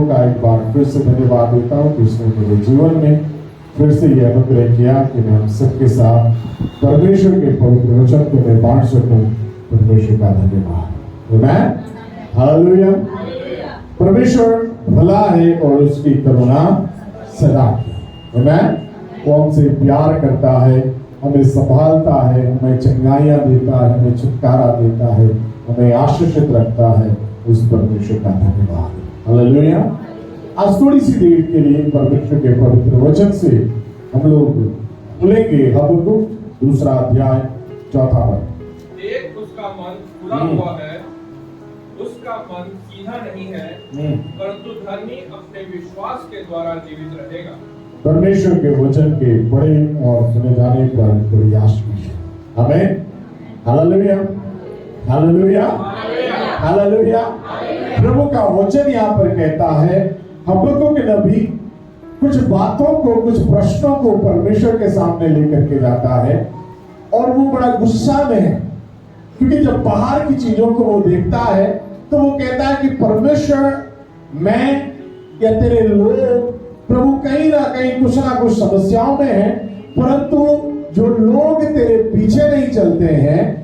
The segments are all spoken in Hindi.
प्रभु का एक बार फिर से धन्यवाद देता हूँ कि उसने मेरे जीवन में फिर से यह अनुग्रह किया कि मैं हम सबके साथ परमेश्वर के पवित्र वचन को मैं बांट सकूं। परमेश्वर का धन्यवाद। आमेन, हालेलुया। परमेश्वर भला है और उसकी करुणा सदा की। आमेन। वो हमसे प्यार करता है, हमें संभालता है, हमें चंगाइयां देता है, हमें छुटकारा देता है, हमें आशीषित रखता है। उस परमेश्वर का धन्यवाद। हालेलुया। आज थोड़ी सी देर के लिए परमेश्वर के पवित्र वचन से हम लोग खुलेंगे। हबक्कुक 2 अध्याय 4 पद। देख, उसका मन खुला हुआ है, उसका मन सीधा नहीं है, परंतु धर्मी अपने विश्वास के द्वारा जीवित रहेगा। परमेश्वर के वचन के पढ़े और सुने जाने पर बड़ी आशीष है। आमीन, हालेलुया, हालेलुया, हालेलुया। प्रभु का वचन यहाँ पर कहता है, हबक्कुक नबी कुछ बातों को, कुछ प्रश्नों को परमेश्वर के सामने लेकर के जाता है और वो बड़ा गुस्सा में है, क्योंकि जब बाहर की चीजों को वो देखता है तो वो कहता है कि परमेश्वर, मैं या तेरे लोग, प्रभु कहीं ना कुछ समस्याओं में है, परंतु जो लोग तेरे पीछे नहीं चलते हैं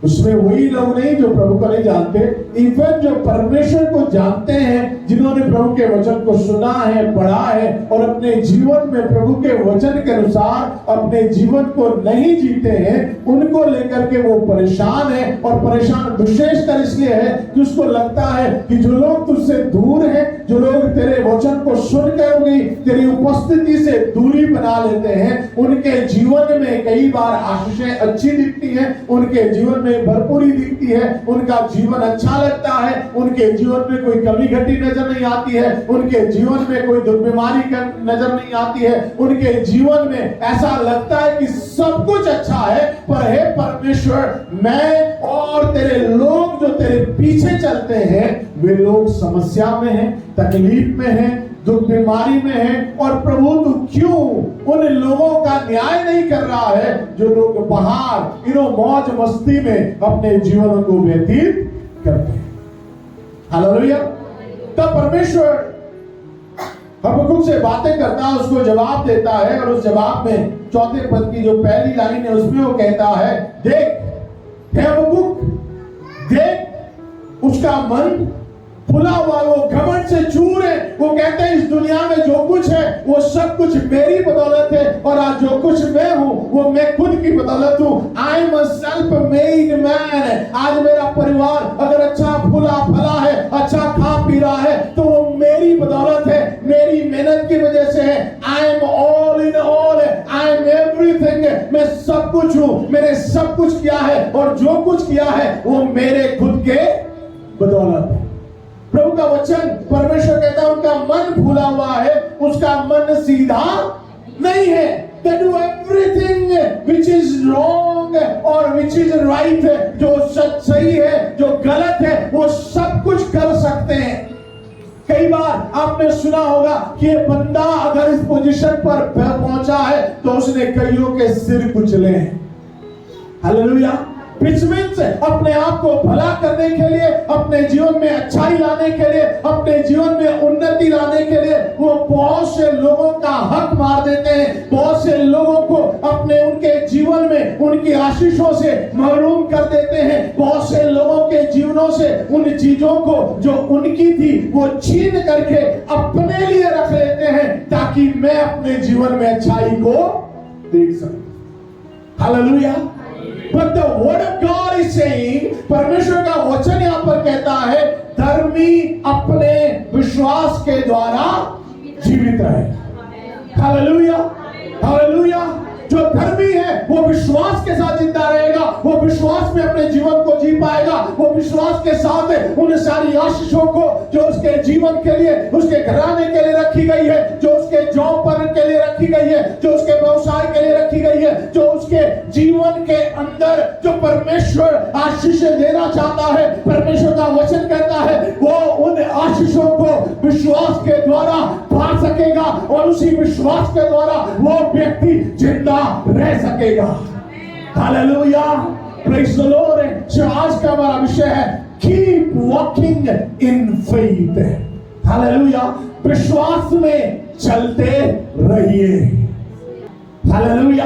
उसमें वही लोग नहीं जो प्रभु को नहीं जानते, इवन जो परमेश्वर को जानते हैं, जिन्होंने प्रभु के वचन को सुना है, पढ़ा है और अपने जीवन में प्रभु के वचन के अनुसार अपने जीवन को नहीं जीते हैं, उनको लेकर के वो परेशान है। और परेशान विशेषकर इसलिए है कि उसको लगता है कि जो लोग तुझसे दूर हैं, जो लोग तेरे वचन को सुनकर भी तेरी उपस्थिति से दूरी बना लेते हैं, उनके जीवन में कई बार आशीषें अच्छी दिखती हैं, उनके जीवन में भरपूरी दिखती है, उनका जीवन अच्छा लगता है, उनके जीवन में कोई कमी घटी नजर नहीं आती है, उनके जीवन में कोई दुख बीमारी नजर नहीं आती है, उनके जीवन में ऐसा लगता है कि सब कुछ अच्छा है। पर हे परमेश्वर, मैं और तेरे लोग जो तेरे पीछे चलते हैं, वे लोग समस्या में हैं, तकलीफ में हैं, दुख बीमारी में है। और प्रभु तू क्यों उन लोगों का न्याय नहीं कर रहा है जो लोग बाहर मौज मस्ती में अपने जीवन को व्यतीत करते हैं। हालेलुया। तब परमेश्वर हबक्कुक से बातें करता है, उसको जवाब देता है और उस जवाब में 4 पद की जो पहली लाइन है उसमें वो कहता है, देख हे हबक्कुक, देख उसका मन खुला हुआ, वो घमंड से चूर है। वो कहते हैं इस दुनिया में जो कुछ है वो सब कुछ मेरी बदौलत है, और आज जो कुछ मैं हूं वो मैं खुद की बदौलत हूं। I am a self made man. आज मेरा परिवार अगर अच्छा फूला फला है, अच्छा खा पी रहा है, तो वो मेरी बदौलत है, मेरी मेहनत की वजह से है। I am all in all, I am everything. मैं सब कुछ हूं, मैंने सब कुछ किया है, और जो कुछ किया है वो मेरे खुद के बदौलत है। प्रभु का वचन, परमेश्वर कहता है उनका मन फूला हुआ है, उसका मन सीधा नहीं है। They do everything which is wrong और which is right, जो सही है, जो गलत है, वो सब कुछ कर सकते हैं। कई बार आपने सुना होगा कि ये बंदा अगर इस पोजीशन पर पहुंचा है तो उसने कईयों के सिर कुचले हैं। हालेलुया। अपने आप को भला करने के लिए, अपने जीवन में अच्छाई लाने के लिए, अपने जीवन में उन्नति लाने के लिए वो बहुत से लोगों का हक मार देते हैं, बहुत से लोगों को अपने उनके जीवन में उनकी आशीषों से महरूम कर देते हैं, बहुत से लोगों के जीवनों से उन चीजों को जो उनकी थी वो छीन करके अपने लिए रख लेते हैं, ताकि मैं अपने जीवन में अच्छाई को देख सकूं। Hallelujah. But the word of God is saying, परमेश्वर का वचन यहाँ पर कहता है, धर्मी अपने विश्वास के द्वारा जीवित रहे। Hallelujah, hallelujah. जो धर्मी है वो विश्वास के साथ जिंदा रहेगा, वो विश्वास में अपने जीवन को जी पाएगा, वो विश्वास के साथ उन सारी आशीषों को जो उसके जीवन के लिए, उसके घराने के लिए रखी गई है, जो उसके जॉब पर के लिए रखी गई है, जो उसके व्यवसाय के लिए रखी गई है, जो उसके जीवन के अंदर जो परमेश्वर आशीष देना चाहता है, परमेश्वर का वचन कहता है वो उन आशीषों को विश्वास के द्वारा पा सकेगा, और उसी विश्वास के द्वारा वो व्यक्ति जिंदा रह सकेगा। Hallelujah, praise the Lord. जो आज का हमारा विषय है, keep walking in faith. Hallelujah, विश्वास में चलते रहिए। Hallelujah,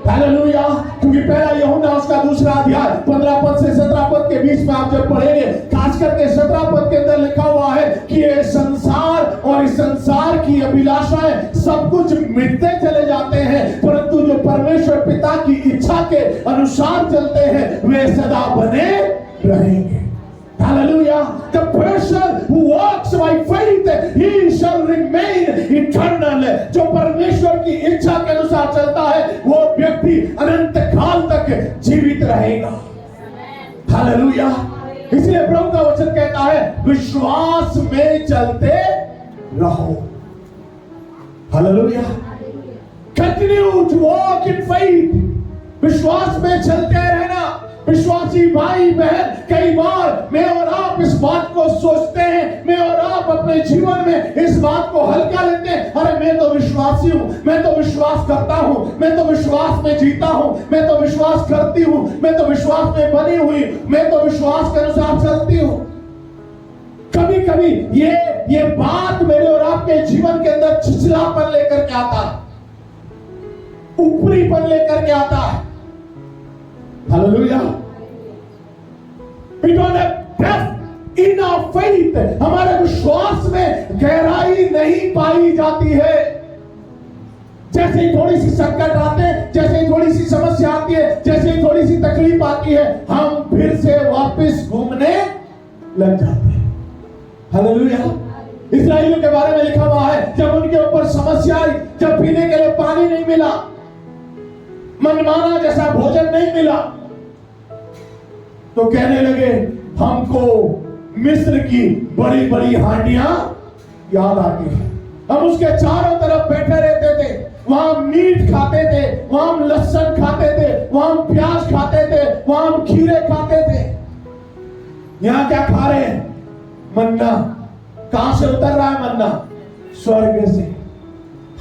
hallelujah. क्योंकि पहला यूहन्ना उसका दूसरा अध्याय 15 पद से 17 पद के बीच में आप जब पढ़ेंगे, खास करके 17 पद के अंदर लिखा हुआ है कि ये संसार और इस संसार की अभिलाषाएं सब कुछ मिटते चले जाते हैं, परंतु जो परमेश्वर पिता की इच्छा के अनुसार चलते हैं वे सदा बने रहेंगे। Hallelujah. The person who walks by faith, he shall remain eternal. जो परमेश्वर की इच्छा के अनुसार चलता है वो व्यक्ति अनंत काल तक जीवित रहेगा। Hallelujah. इसलिए प्रभु का वचन कहता है विश्वास में चलते रहो। Hallelujah. Continue to walk in faith. विश्वास में चलते रहना। विश्वासी भाई बहन, कई बार मैं और आप इस बात को सोचते हैं, मैं और आप अपने जीवन में इस बात को हल्का लेते हैं, अरे मैं तो विश्वासी हूं, मैं तो विश्वास करता हूं, मैं तो विश्वास में जीता हूं, मैं तो विश्वास करती हूं, मैं तो विश्वास में बनी हुई, मैं तो विश्वास के अनुसार चलती हूं। कभी कभी ये बात मेरे और आपके जीवन के अंदर छिछलापन लेकर के आता है, ऊपरीपन लेकर के आता है। Hallelujah. We don't have depth in our faith. हमारे विश्वास में गहराई नहीं पाई जाती है। जैसे ही थोड़ी सी संकट आते हैं, जैसे ही थोड़ी सी समस्या आती है, जैसे ही थोड़ी सी तकलीफ आती है, हम फिर से वापस घूमने लग जाते हैं। हालेलुया। इस्राएलियों के बारे में लिखा हुआ है, जब उनके ऊपर समस्या आई, जब पीने के लिए पानी नहीं मिला, मनमाना जैसा भोजन नहीं मिला, तो कहने लगे हमको मिस्र की बड़ी बड़ी हांडियां याद आती हैं। हम उसके चारों तरफ बैठे रहते थे, वहां मीट खाते थे, वहां हम लहसुन खाते थे, वहां हम प्याज खाते थे, वहां हम खीरे खाते थे। यहां क्या खा रहे हैं? मन्ना। कहां से उतर रहा है मन्ना? स्वर्ग से।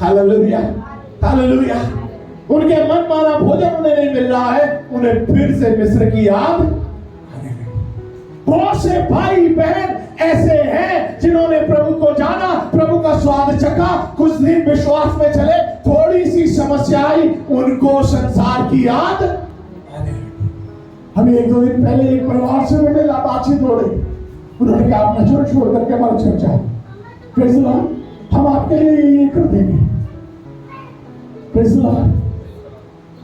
Hallelujah, hallelujah. उनके मन माना भोजन उन्हें नहीं मिल रहा है, उन्हें फिर से मिस्र की याद। बहुत से भाई बहन ऐसे हैं जिन्होंने प्रभु को जाना, प्रभु का स्वाद चखा, कुछ दिन विश्वास में चले, थोड़ी सी समस्या आई, उनको संसार की याद आने लगी। हमें 1-2 दिन पहले एक परिवार से मिले, बातचीत हो रही, उन्होंने कहा अपना छोड़ करके हमारा चर्चा, प्रेज़ द लॉर्ड, हम आपके लिए ये कर देंगे। Praise the Lord.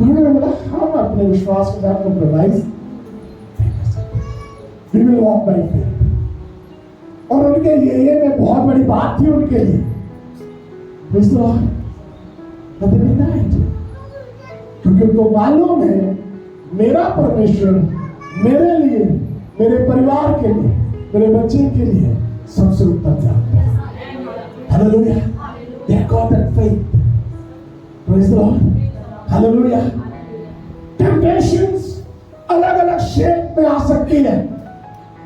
उन्होंने बोला हम अपने विश्वास के साथ compromise We will walk by faith। और उनके लिए ये में बहुत बड़ी बात थी उनके लिए। Praise the Lord। But they denied। क्योंकि उनको मालूम है मेरा परमेश्वर मेरे लिए, मेरे परिवार के लिए, मेरे बच्चे के लिए सबसे उत्तम जानता है। Hallelujah। They got that faith। Praise the Lord। Hallelujah। Temptations अलग अलग शेप में आ सकती है,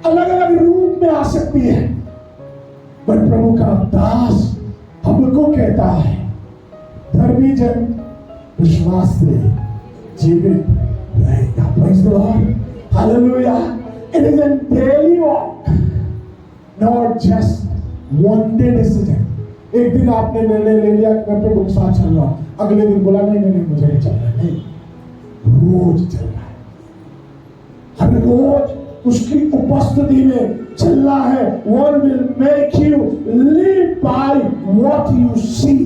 अलग अलग रूप में आ सकती है, पर प्रभु का दास हमको कहता है धर्मी जन विश्वास से जीवित रहेगा। Praise the Lord. Hallelujah. It is an daily walk, not just one day decision. एक दिन आपने निर्णय ले लिया कि मैं प्रभु के साथ चल रहा हूं, अगले दिन बोला नहीं मुझे नहीं चलना है। नहीं, रोज चलना है, हर रोज उसकी उपस्थिति में चलना है। One will make you live by what you see।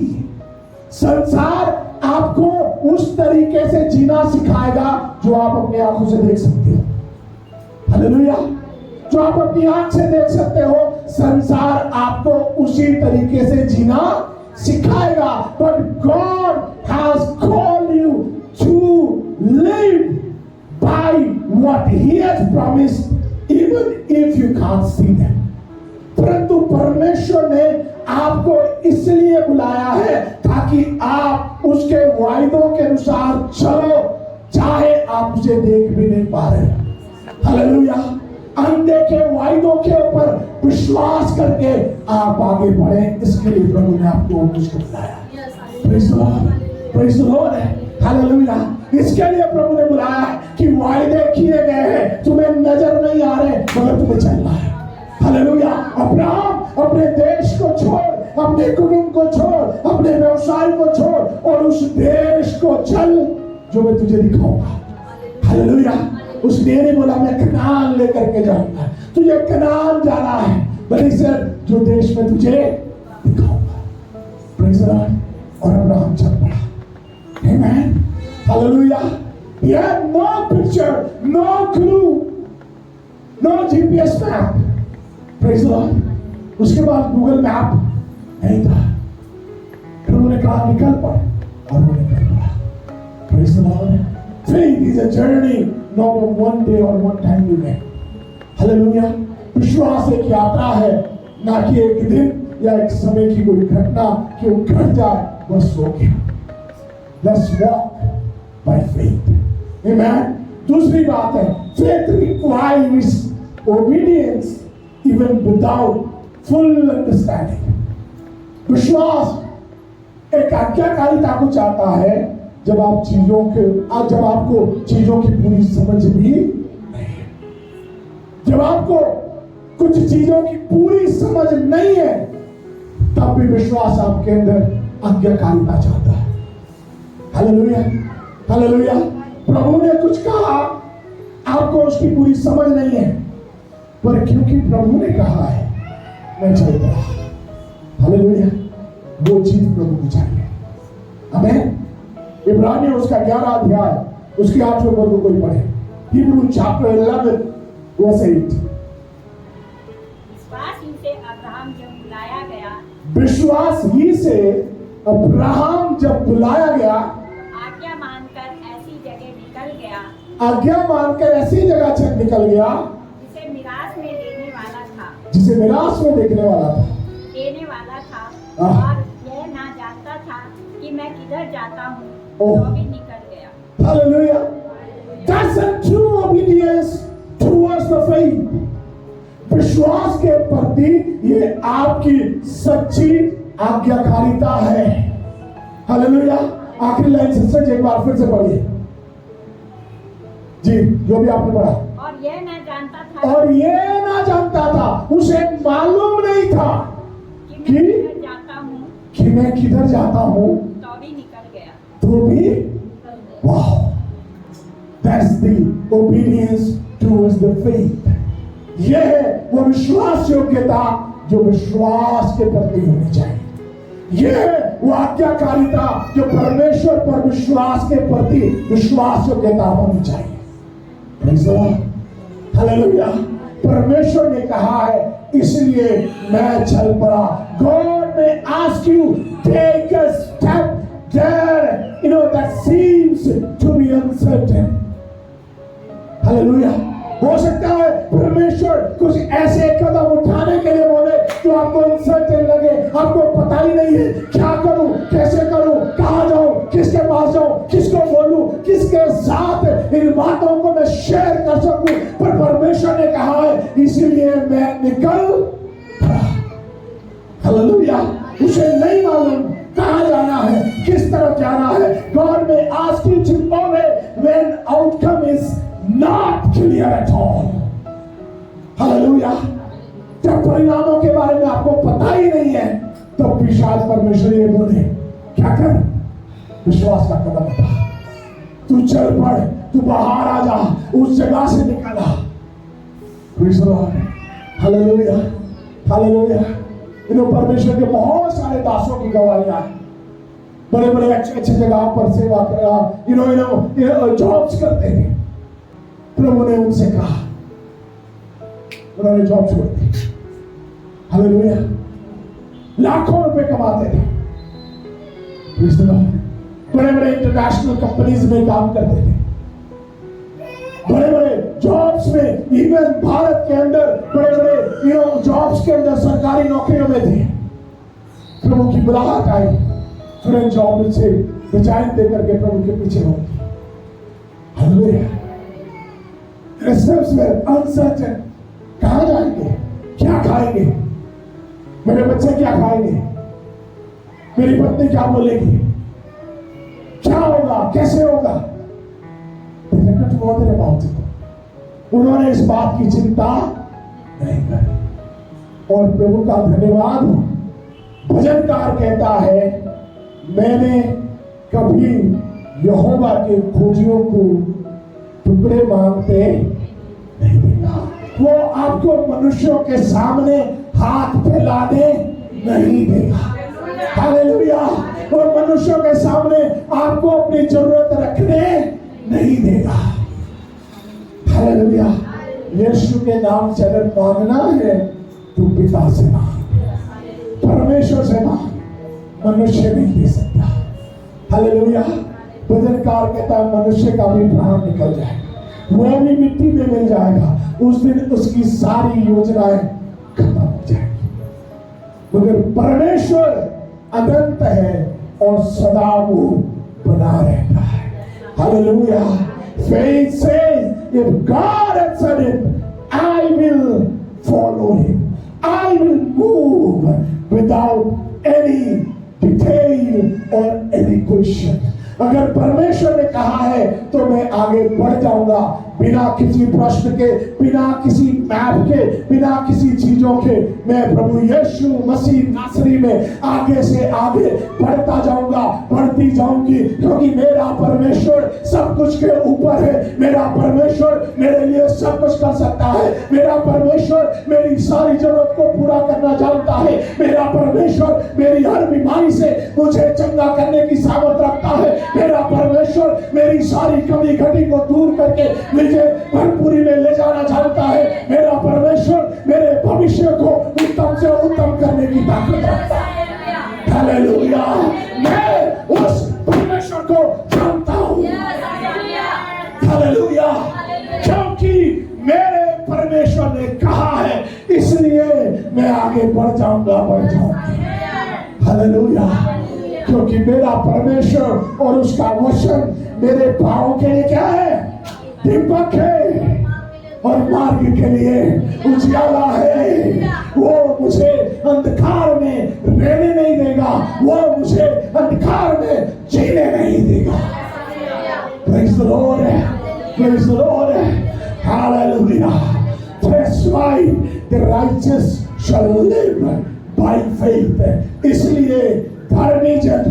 संसार आपको उस तरीके से जीना सिखाएगा जो आप अपनी आंखों से देख सकते हो। हालेलुया। जो आप अपनी आंख से देख सकते हो, संसार आपको उसी तरीके से जीना सिखाएगा। But God has called you to live by what He has promised, even if you can't see them। परंतु परमेश्वर ने आपको इसलिए बुलाया है ताकि आप उसके वायदों के अनुसार चलो, चाहे आप उसे देख भी नहीं पा रहे। हालेलुया। अनदेखे वायदों के ऊपर विश्वास करके आप आगे बढ़े, इसके लिए प्रभु ने आपको मुझको बुलाया। Praise the Lord, praise the Lord. Hallelujah. इसके लिए प्रभु ने बुलाया है कि वायदे किए गए हैं, तुम्हें नजर नहीं आ रहे मगर तुम्हें चलना है। हालेलुया। अब्राहम अपने देश को छोड़, अपने कुटुंब को छोड़, अपने व्यवसाय को छोड़ और उस देश को चल जो मैं तुझे दिखाऊंगा। हालेलुया। उस ने बोला मैं कनान लेकर के जाऊंगा, तुझे कनान जाना है, बल्कि सर जो देश में तुझे दिखाऊंगा। Praise the Lord. और अब्राहम चल पड़ा। आमेन। Hallelujah. He had no picture, no clue, no GPS map. Praise the Lord. उसके बाद गूगल मैप नहीं था। प्रभु ने कहा निकल पड़, और वो निकल पड़ा। Praise the Lord. Faith is a journey, not of one day or one time you make. Hallelujah. विश्वास एक यात्रा है, ना कि एक दिन या एक समय की कोई घटना कि वो घट जाए बस हो गया। Let's walk by faith. Amen. दूसरी बात है, faith requires obedience even without full understanding. विश्वास एक आज्ञाकारिता को चाहता है जब आपको चीजों की पूरी समझ भी नहीं है। जब आपको कुछ चीजों की पूरी समझ नहीं है तब भी विश्वास आपके अंदर आज्ञाकारिता चाहता है। हालेलुया। हालेलुया। प्रभु ने कुछ कहा, आपको उसकी पूरी समझ नहीं है, पर क्योंकि प्रभु ने कहा है मैं चल पड़ा। हालेलुया। वो चीज प्रभु को चाहिए। आमीन। इब्रानियों उसका 11 अध्याय उसके 8वें पद को कोई पढ़े। Hebrew chapter 11 verse 8। विश्वास ही से अब्राहम जब बुलाया गया, विश्वास ही से अब्राहम जब बुलाया गया, आज्ञा मानकर ऐसी जगह निकल गया, आज्ञा मानकर ऐसी जगह से निकल गया जिसे मिरास में लेने वाला था, जिसे मिरास में देखने वाला था, देने वाला था, हाँ। और यह ना जानता था कि मैं किधर जाता हूँ, ओह। तो भी निकल गया। Hallelujah. That's a true obedience towards the faith. विश्वास के प्रति ये आपकी सच्ची आज्ञाकारिता है। हालेलुया। आखिरी लाइन सिस्टर एक बार फिर से पढ़िए जी, जो भी आपने पढ़ा। और यह ना जानता था, और ये ना जानता था, उसे मालूम नहीं था कि मैं किधर जाता हूँ, कि मैं किधर जाता हूँ, तो भी निकल गया। तो भी वाह, that's the obedience towards the faith. यह है वो विश्वास योग्यता जो विश्वास के प्रति होनी चाहिए। यह है वो आज्ञाकारिता जो परमेश्वर पर विश्वास के प्रति विश्वास योग्यता होनी चाहिए। Praise the Lord. Hallelujah. परमेश्वर ने कहा है इसलिए मैं चल पड़ा। God may ask you take a step there, that seems to be uncertain. Hallelujah. हो सकता है परमेश्वर कुछ ऐसे कदम उठाने के लिए बोले जो आपको अनसर्टेन लगे, आपको पता ही नहीं है क्या करूं, कैसे करूं, कहां जाऊं, किसके पास जाऊं, किसको बोलूं, किसके साथ इन बातों को मैं शेयर कर सकूं, पर परमेश्वर ने कहा है इसीलिए मैं निकल पड़ा। हालेलुया। उसे नहीं मालूम कहां जाना है, किस तरफ जाना है। God may ask you to obey when outcome is not clear at all. Hallelujah. जब परिणामों के बारे में आपको पता ही नहीं है तब भी शायद परमेश्वर ये बोले क्या कर, विश्वास का कदम उठा, तू चल पड़, तू बाहर आ जा, उस जगह से निकल आ। Praise the Lord. Hallelujah. Hallelujah. परमेश्वर के बहुत सारे दासों की गवाहियां हैं, बड़े बड़े अच्छे अच्छे जगह पर सेवा कर जॉब्स करते थे। प्रभु ने उनसे कहा, उन्होंने जॉब छोड़ दी। हालेलुया। लाखों रुपए कमाते थे। बड़े बड़े इंटरनेशनल कंपनीज में काम करते थे, बड़े बड़े जॉब्स में, इवन भारत के अंदर बड़े बड़े जॉब्स के अंदर सरकारी नौकरियों में थे। प्रभु की बुलाहट आई, तुरंत जॉब से रिजाइन दे करके प्रभु के पीछे हो गए। हालेलुया। अनसर्टेन, कहां जाएंगे, क्या खाएंगे, मेरे बच्चे क्या खाएंगे, मेरी पत्नी क्या बोलेगी, क्या होगा, कैसे होगा। उन्होंने इस बात की चिंता नहीं करी। और प्रभु का धन्यवाद हो। भजनकार कहता है, मैंने कभी यहोवा के खोजियों को टुकड़े मांगते नहीं देखा। वो आपको मनुष्यों के सामने हाथ फैलाने नहीं देगा। हालेलुया। वो मनुष्यों के सामने आपको अपनी जरूरत रखने नहीं देगा। हालेलुया। यीशु के नाम से अगर मांगना है तो पिता से मांग, परमेश्वर से मांग, मनुष्य नहीं दे सकता। हालेलुया। भजनकार कहता है, मनुष्य का भी प्राण निकल जाएगा, वो भी मिट्टी में मिल जाएगा, उस दिन उसकी सारी योजनाएं खत्म हो जाएगी। मगर परमेश्वर अनंत है और सदा वो बना रहता है। Hallelujah. Faith says, if God has said it, I will follow him. I will move without any detail or any question. अगर परमेश्वर ने कहा है तो मैं आगे बढ़ जाऊंगा, बिना किसी प्रश्न के, बिना किसी मैप के, बिना किसी चीजों के। मैं प्रभु यीशु मसीह नासरी में आगे से आगे बढ़ता जाऊंगा, बढ़ती जाऊंगी, क्योंकि मेरा परमेश्वर सब कुछ के ऊपर है। मेरा परमेश्वर मेरे लिए सब कुछ कर सकता है। मेरा परमेश्वर मेरी सारी जरूरत को पूरा करना जानता है। मेरा परमेश्वर मेरी हर बीमारी से मुझे चंगा करने की सामर्थ रखता है। मेरा परमेश्वर मेरी सारी कमी घटी को दूर करके मुझे भरपूरी में ले जाना चाहता है। मेरा परमेश्वर मेरे भविष्य को उत्तम से उत्तम करने की ताकत रखता है। हालेलुया। मैं उस परमेश्वर को जानता हूँ। हालेलुया। क्योंकि मेरे परमेश्वर ने कहा है, इसलिए मैं आगे बढ़ जाऊंगा। हालेलुया। क्योंकि मेरा परमेश्वर और उसका वचन मेरे पाँव के लिए क्या है? दीपक है और मार्ग के लिए उजियाला है। वो मुझे अंधकार में रहने नहीं देगा, वो मुझे अंधकार में जीने नहीं देगा। Praise the Lord, praise the Lord, hallelujah. That's why the righteous shall live by faith. इसलिए धर्मी जन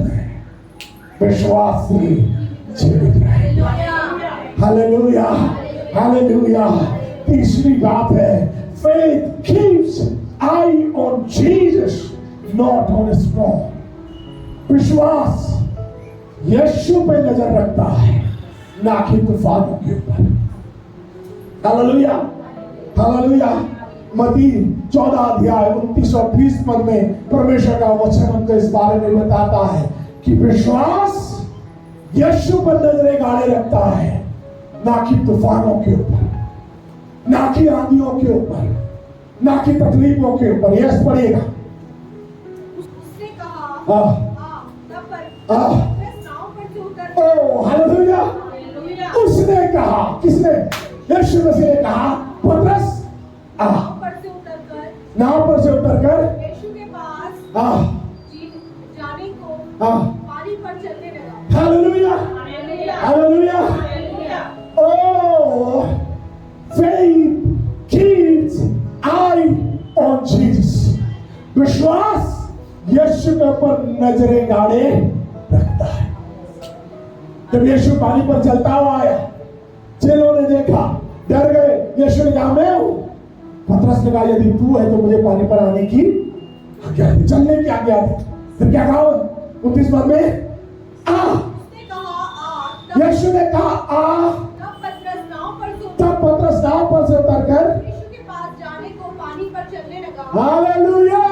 विश्वास से जीवित रहेगा। Hallelujah, hallelujah. तीसरी बात है, faith keeps eye on Jesus, not on his throne. विश्वास यीशु पे नजर रखता है, ना कि तूफानों के ऊपर। Hallelujah, hallelujah. मत्ती 14 अध्याय 29 और 30 पद में परमेश्वर का वचन हमको इस बारे में बताता है कि विश्वास यीशु पर नजरें गाड़े रखता है, ना कि तूफानों के ऊपर, ना कि आंधियों के ऊपर, ना कि तकलीफों के ऊपर। यस पढ़िएगा। उसने कहा, ओ हालेलुया। उसने कहा, किसने? यीशु मसीह ने कहा, पतरस नाव पर से उतरकर यीशु के पास जाने को पानी पर चलने लगा। Hallelujah, hallelujah. Oh, faith keeps eye on Jesus. विश्वास यीशु के ऊपर नजरें गाड़े रखता है। जब यीशु पानी पर चलता हुआ आया, चेलों ने देखा, डर गए। यीशु ने कहा, मैं हूं। पतरस ने कहा, यदि तू है तो मुझे पानी पर आने की आज्ञा दे, चलने की आज्ञा दे। फिर क्या कहा 29 पद में? यीशु ने कहा, आ। तब पतरस नाव पर से उतरकर यीशु के पास जाने को पानी पर चलने लगा। Hallelujah,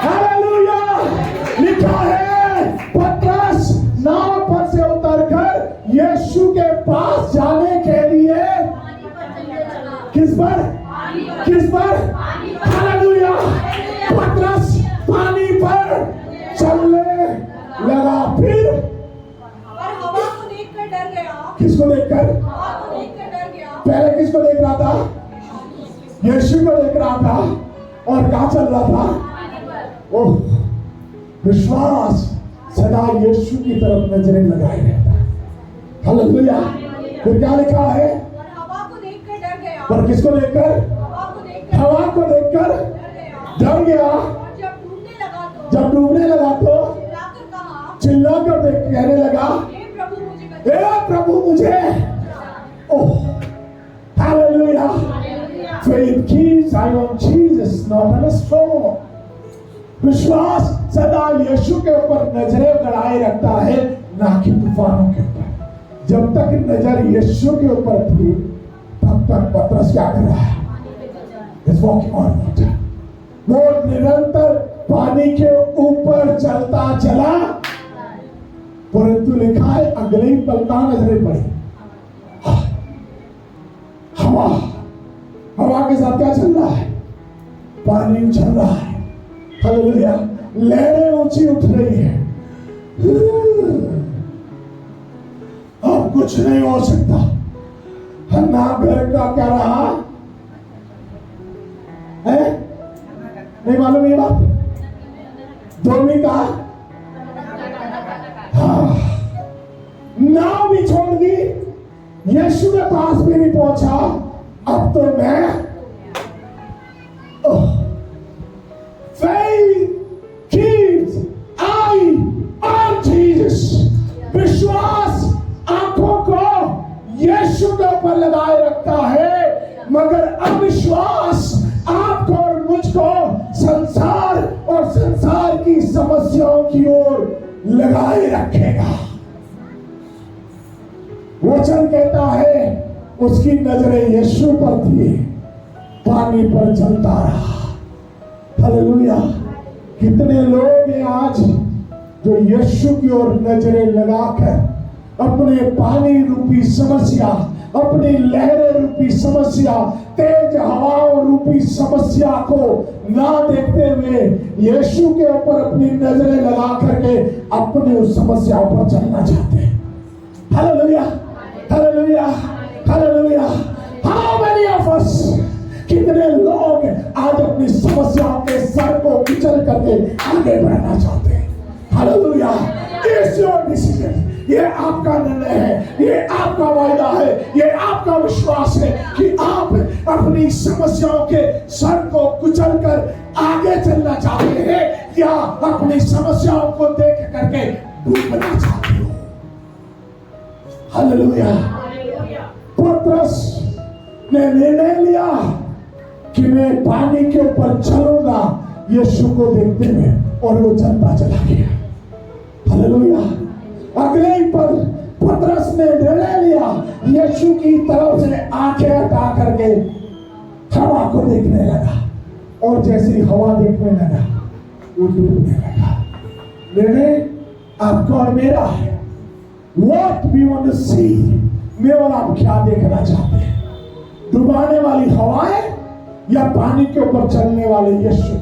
hallelujah. लिखा है, पतरस नाव पर से उतरकर यीशु के पास जाने के लिए किस पर? किस पर? हालेलुया। पतरस पानी पर चलने लगा। फिर और हवा को देखकर डर गया। किसको देखकर? हवा को देखकर डर गया। पहले किसको देख रहा था? यीशु को देख रहा था। और कहाँ चल रहा था? ओह, विश्वास सदा यीशु की तरफ नजरें लगाए रहता है। हालेलुया। फिर क्या लिखा है? और हवा को देखकर डर गया। पर किसको देखकर? हवा को देखकर हवा को देखकर कहने लगा, हे प्रभु मुझे बचा। हे प्रभु मुझे, oh hallelujah. Faith keeps eye on Jesus, not on a storm. विश्वास सदा यीशु के ऊपर नजरें गड़ाए रखता है, ना कि तूफानों के ऊपर। जब तक नजर यीशु के ऊपर थी, तब तक पतरस क्या कर रहा है? He's walking on water. वो निरंतर पानी के ऊपर चलता चला, परंतु लिखा है अगले ही पल में नजरें पड़ी। हवा के साथ क्या चल रहा है? पानी उछल रहा है। हालेलुया। लहरें ऊंची उठ रही है। अब कुछ नहीं हो सकता। हन्ना घर का क्या रहा है? नहीं मालूम ये बात? धोबी का हाँ, नाव भी छोड़ दी, यीशु के पास भी नहीं पहुंचा। अब तो मैं faith keeps eye on Jesus. विश्वास आंखों को यीशु के ऊपर लगाए रखता है, मगर अविश्वास आपको और मुझको संसार और संसार की समस्याओं की ओर लगाए रखेगा। वचन कहता है उसकी नजरें यीशु पर थी, पानी पर चलता रहा। हालेलुया। कितने लोग हैं आज जो यीशु की ओर नजरें लगाकर अपने पानी रूपी समस्या, अपनी लहरें रूपी समस्या, तेज हवाओं रूपी समस्या को ना देखते हुए यीशु के ऊपर अपनी नजरें लगा करके अपनी उस समस्याओं पर चलना चाहते हैं। Hallelujah, hallelujah, hallelujah. How many of us, कितने लोग आज अपनी समस्याओं के सर को कुचल करके आगे बढ़ना चाहते हैं? हालेलुया। It's your decision. ये आपका निर्णय है, ये आपका वायदा है, ये आपका विश्वास है कि आप अपनी समस्याओं के सर को कुचल कर आगे चलना चाहते हैं या अपनी समस्याओं को देख करके डूबना चाहते हो। हालेलुया। पतरस ने निर्णय लिया कि मैं पानी के ऊपर चलूंगा यीशु को देखते हुए, और वो चलता चला गया। हालेलुया। अगले ही पल पतरस ने निर्णय लिया यीशु की तरफ से आंखें हटा करके हवा को देखने लगा, और जैसी हवा देखने लगा वो डूबने लगा। निर्णय आपका और मेरा है। What we want to see, मैं और आप क्या देखना चाहते हैं? डुबाने वाली हवाएं या पानी के ऊपर चलने वाले यीशु?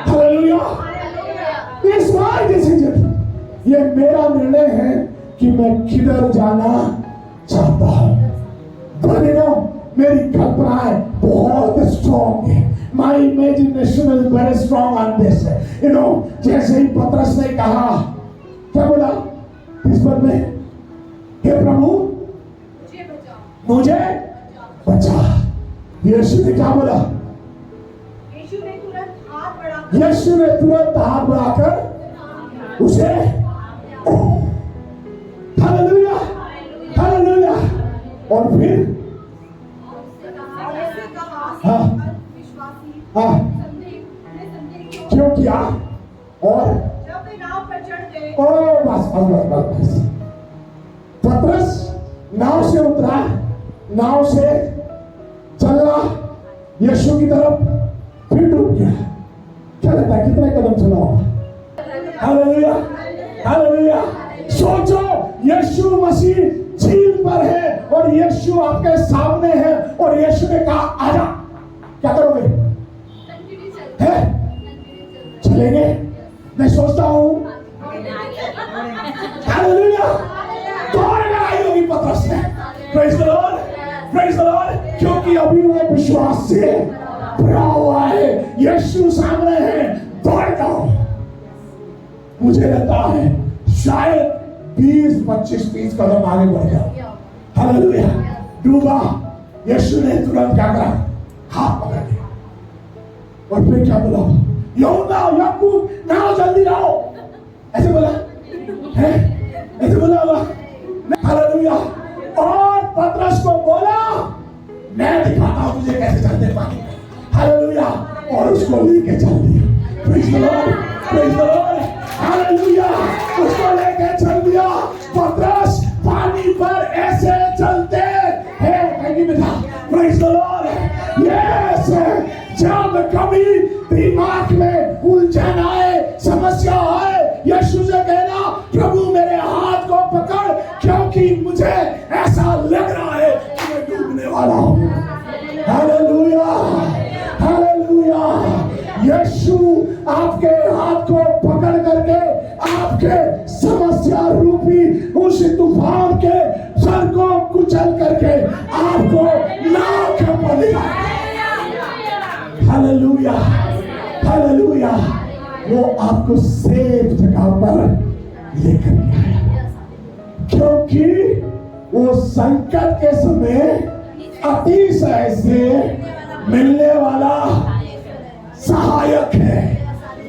हालेलुया। It's my decision. ये मेरा निर्णय है कि मैं किधर जाना चाहता हूं। मेरी कल्पनाएं बहुत स्ट्रॉन्ग है। My imagination is very strong on this. जैसे ही पतरस ने कहा, क्या बोला इस पर में? हे प्रभु मुझे बचा। यीशु ने क्या बोला? यीशु ने तुरंत हाथ बढ़ाकर उसे, हालेलुया, हालेलुया। और फिर हाँ, हाँ, क्यों किया? और जब वे नाव पर चढ़ गए, बस पतरस नाव से उतरा, नाव से चला यीशु की तरफ, फिर डूब गया। क्या लगता है कितने कदम चला होगा? Hallelujah, hallelujah. सोचो यीशु मसीह झील पर है और यीशु आपके सामने है, और यीशु ने कहा आजा। क्या करोगे? है चलेंगे? मैं सोचता हूं हालेलुया, दौड़ लगाई होगी पतरस ने। Praise the Lord, praise the Lord. क्योंकि अभी वो विश्वास से भरा हुआ है, यीशु सामने है, दौड़ जाओ। मुझे लगता है शायद 20-25-30 कदम आगे बढ़ जाओ। हालेलुया। डूबा, यीशु ने तुरंत क्या करा? हाथ पकड़ लिया, और फिर क्या बोला? यूहन्ना, याकूब, नाव जल्दी लाओ, ऐसे बोला। है, ऐसे बोला हुआ, हालेलुया। और पतरस को बोला, मैं दिखाता हूं तुझे कैसे चलते पानी में, हालेलुया। और उसको लेके चल दिया, praise the Lord, praise the Lord, hallelujah. उसको लेके चल दिया। पतरस पानी पर ऐसे चलते हैं, थैंक यू बेटा, प्रेज़ द लॉर्ड। यस, जब कभी दिमाग में उलझन आए, समस्या आए, यीशु से कहना, प्रभु मेरे हाथ को पकड़, क्योंकि मुझे ऐसा लग रहा है कि मैं डूबने वाला हूं। Hallelujah, hallelujah. यीशु आपके हाथ को पकड़ करके आपके समस्या रूपी उस तूफान के सर को कुचल करके आपको नाव के ऊपर ले जाएगा। Hallelujah, hallelujah. वो आपको सेफ जगह पर लेकर गया, क्योंकि वो संकट के समय अतिशय से मिलने वाला सहायक है।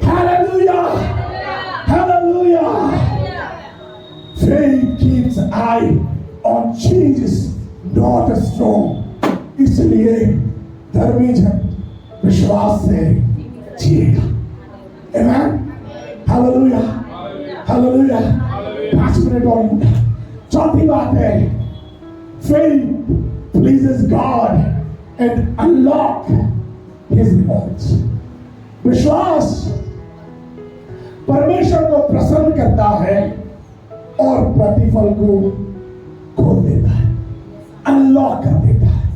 Hallelujah, hallelujah. Faith keeps eye on Jesus, not strong। इसलिए धर्मी जन विश्वास से जिएगा। आमेन, हालेलुया, हालेलुया। 5 मिनट और मुझे। चौथी बात है, faith pleases God and unlock His rewards। विश्वास परमेश्वर को प्रसन्न करता है और प्रतिफल को खोल देता है, अनलॉक कर देता है।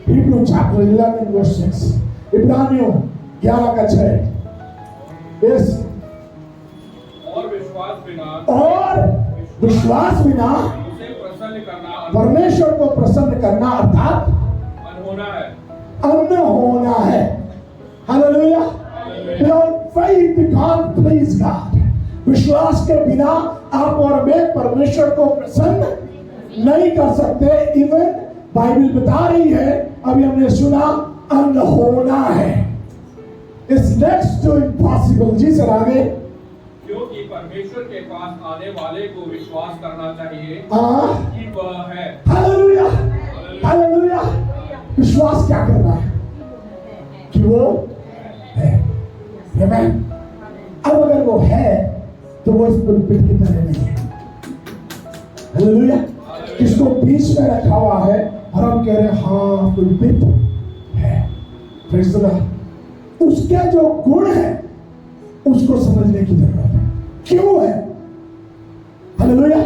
हिब्रू चैप्टर 11 वर्स 6, इब्रानियों 11 का 6। यस, और विश्वास बिना उसे प्रसन्न करना परमेश्वर को प्रसन्न करना अर्थात अनहोना है, अन्न होना है। Hallelujah. Without faith you can't please God। विश्वास के बिना आप और मैं परमेश्वर को प्रसन्न नहीं कर सकते। इवन बाइबल बता रही है, अभी हमने सुना, अन्न होना है। It's next to impossible। जी सर, आगे। क्योंकि परमेश्वर के पास आने वाले को विश्वास करना चाहिए कि वह है। Hallelujah, hallelujah. विश्वास क्या करना है? कि वो है। आमेन। अब अगर वो है तो वो इस पुलपिट की तरह नहीं है। हालेलुया। इसको बीच में रखा हुआ है और हम कह रहे हैं हाँ पुलपिट है। Praise the Lord. उसके जो गुण है उसको समझने की जरूरत है, क्यों है। हालेलुया।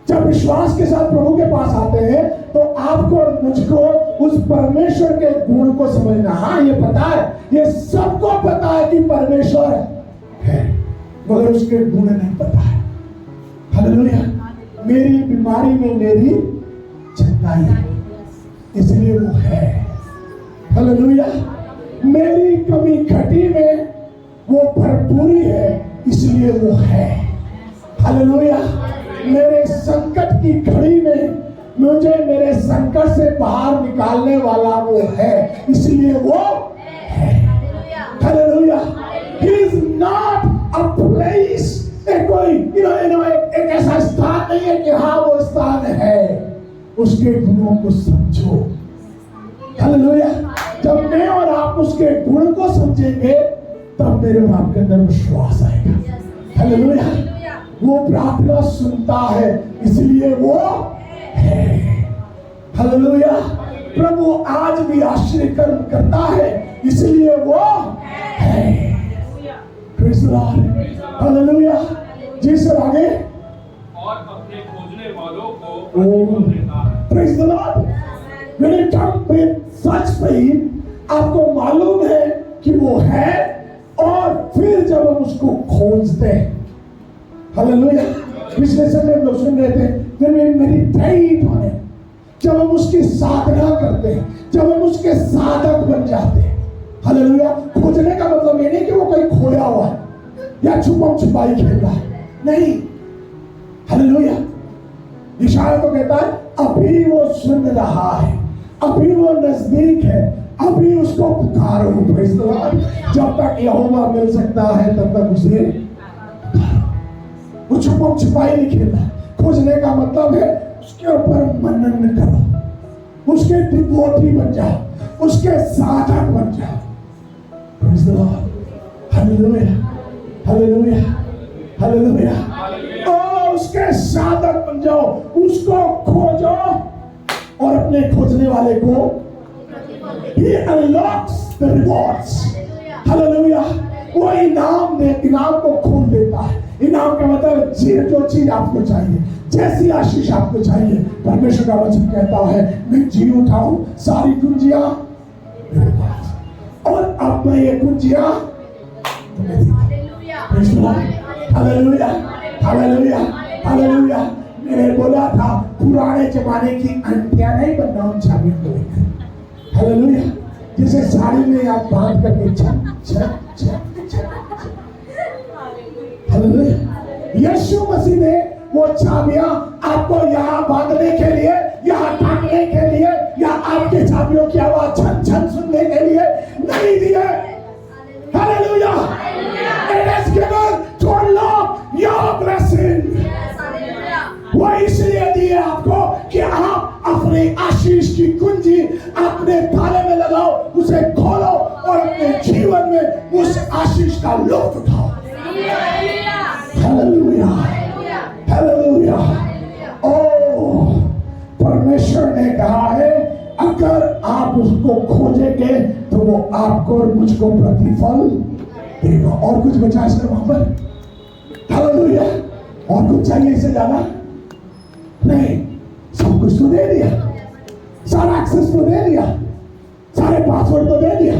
जब विश्वास के साथ प्रभु के पास आते हैं तो आपको और मुझको उस परमेश्वर के गुण को समझना। हाँ, ये पता है, ये सबको पता है कि परमेश्वर है, मगर उसके गुण नहीं पता है। हालेलुया। मेरी बीमारी में मेरी चंगाई है, इसलिए वो है। हालेलुया। मेरी कमी घटी में वो भरपूरी है, इसलिए वो है। हालेलुया। मेरे संकट की घड़ी में मुझे मेरे संकट से बाहर निकालने वाला वो है, इसलिए वो है। Hallelujah. He is not a place, कोई एक ऐसा स्थान नहीं है कि हाँ वो स्थान है। उसके गुणों को समझो। हालेलुया। जब मैं और आप उसके गुण को समझेंगे तब मेरे और आपके अंदर विश्वास आएगा। हालेलुया। वो प्रार्थना सुनता है, इसलिए वो है। हालेलुया। प्रभु आज भी आश्चर्य कर्म करता है, इसलिए वो है। Praise the Lord. हालेलुया। जी सर, आगे। और अपने खोजने वालों को खोल देता है। Praise the Lord. When it comes with such faith, आपको मालूम है कि वो है, और फिर जब हम उसको खोजते हैं, हालेलुया। पिछले संडे हम लोग सुन रहे थे, जब मेडिटेट होने, जब हम उसकी साधना करते हैं, जब हम उसके साधक बन जाते हैं। हालेलुया। खोजने का मतलब ये नहीं कि वो कहीं खोया हुआ है या छुपम छुपाई खेल रहा है, नहीं। हालेलुया। इशारा तो कहता है अभी वो सुन रहा है, अभी वो नजदीक है, अभी उसको पुकारो। Praise the Lord. जब तक यहोवा मिल सकता है तब तक उसे वो छुपम छुपाई नहीं खेलना। खोजने का मतलब है उसके ऊपर मनन करो, उसके डिवोटी बन जाओ, उसके साधक बन जाओ। Praise the Lord. Hallelujah. Hallelujah. Hallelujah. ओ उसके साधक बन जाओ, उसको खोजो और अपने खोजने वाले को He unlocks the rewards. Hallelujah. वो इनाम को खोल देता है। इनाम का मतलब जो चीज आपको चाहिए, जैसी आशीष आपको चाहिए, परमेश्वर का वचन कहता है मैं जी उठाऊं सारी कुंजियां मेरे पास, और अब मैं ये कुंजियां तुम्हें दूंगा। Hallelujah, hallelujah, hallelujah. मैंने बोला था पुराने जमाने की अंटियां नहीं बनना उन चाबियों को लेकर। हालेलुया। जिसे साड़ी में आप बांध करके छक छक छक यीशु मसीह ने वो चाबियां आपको यहाँ बांधने के लिए, यहाँ टांगने के लिए, या आपके चाबियों की आवाज छन छन सुनने के लिए नहीं दिए। Hallelujah. It is given to unlock your blessing. वो इसलिए दिए आपको कि आप अपनी आशीष की कुंजी अपने ताले में लगाओ, उसे खोलो और अपने जीवन में उस आशीष का लुत्फ उठाओ। Hallelujah, hallelujah. ओह, परमेश्वर ने कहा है अगर आप उसको खोजेंगे तो वो आपको और मुझको प्रतिफल देगा। और कुछ बचा इसके वहां पर? हालेलुया। और कुछ चाहिए इससे ज्यादा नहीं? सब कुछ तो दे दिया, सारा एक्सेस तो दे दिया, सारे पासवर्ड तो दे दिया।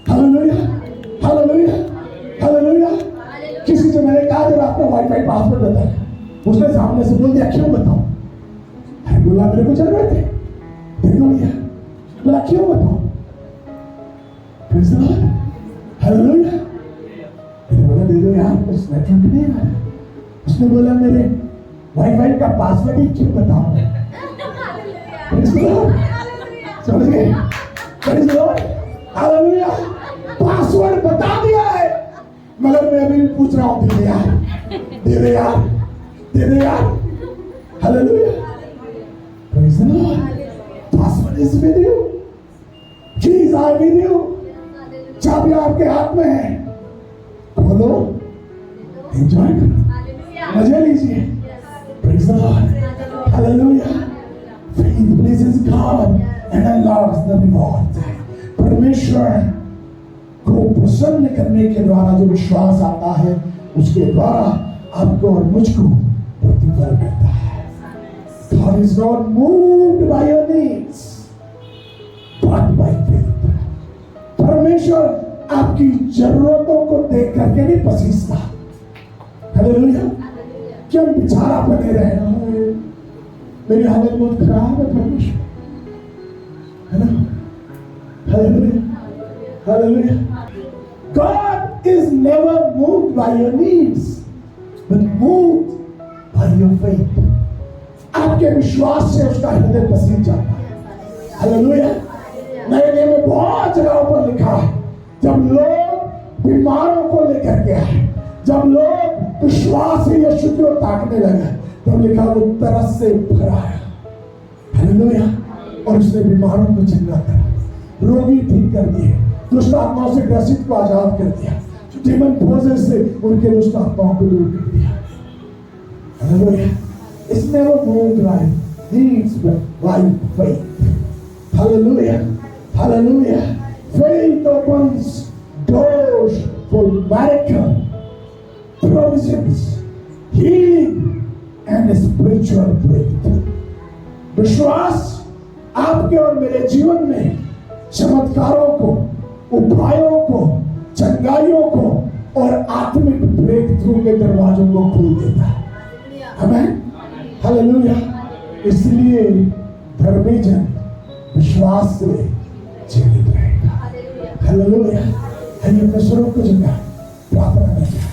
Hallelujah, hallelujah, hallelujah. किसी से मैंने कहा जब आपने वाईफाई पासवर्ड बताया, उसने सामने से बोल दिया क्यों बताऊं? बोला मेरे को जरूरत है, दे दो भैया। बोला क्यों बताऊं? हालेलुया। मैंने बोला दे दो यार, कुछ नेटवर्क नहीं है। उसने बोला मेरे वाईफाई का पासवर्ड ही क्यों बताऊं? समझ गए? हालेलुया। पासवर्ड बता दिया है, मगर मैं अभी भी पूछ रहा हूं, दे दे यार, दे दे यार, दे दे यार। Hallelujah. Praise the Lord. Password is with you. Keys are with you. चाबी आपके हाथ में है, खोलो, एंजॉय करो, मजे लीजिए। Praise the Lord. Hallelujah. Faith pleases God and unlocks the reward. परमेश्वर को प्रसन्न करने के द्वारा जो विश्वास आता है, उसके द्वारा आपको और मुझको प्रतिफल मिलता है। God is not moved by your needs, but by faith. परमेश्वर आपकी जरूरतों को देख करके नहीं पसीजता। हालेलुया। क्यों बेचारा बने रहना है, मेरी हालत बहुत खराब है परमेश्वर, है ना? Hallelujah, hallelujah. God is never moved by your needs, but moved by your faith. आपके विश्वास से उसका हृदय पसीज जाता है। हालेलुया। नए नियम में बहुत जगहों पर लिखा है, जब लोग बीमारों को लेकर के आए, जब लोग विश्वास से यीशु की ओर ताकने लगे, तब लिखा वो तरस से भरा है। हालेलुया। और उसने बीमारों को चंगा करा, रोगी ठीक कर दिए, दुष्ट आत्माओं से ग्रसित को आजाद कर दिया, डीमन पोजेस से उनके दुष्ट आत्माओं को दूर कर दिया। Hallelujah. It's never moved by needs but by faith. Hallelujah. Hallelujah. Faith opens doors for miracle, provisions, healing and spiritual breakthrough. विश्वास आपके और मेरे जीवन में चमत्कारों को, उपायों को, चंगाइयों को और आत्मिक ब्रेक थ्रू के दरवाजों को खोल देता है। आमीन। हालेलुया। इसलिए धर्मी जन विश्वास से जीवित रहेगा। हालेलुया। हम अपने स्वरूप को जगा प्रार्थना करें।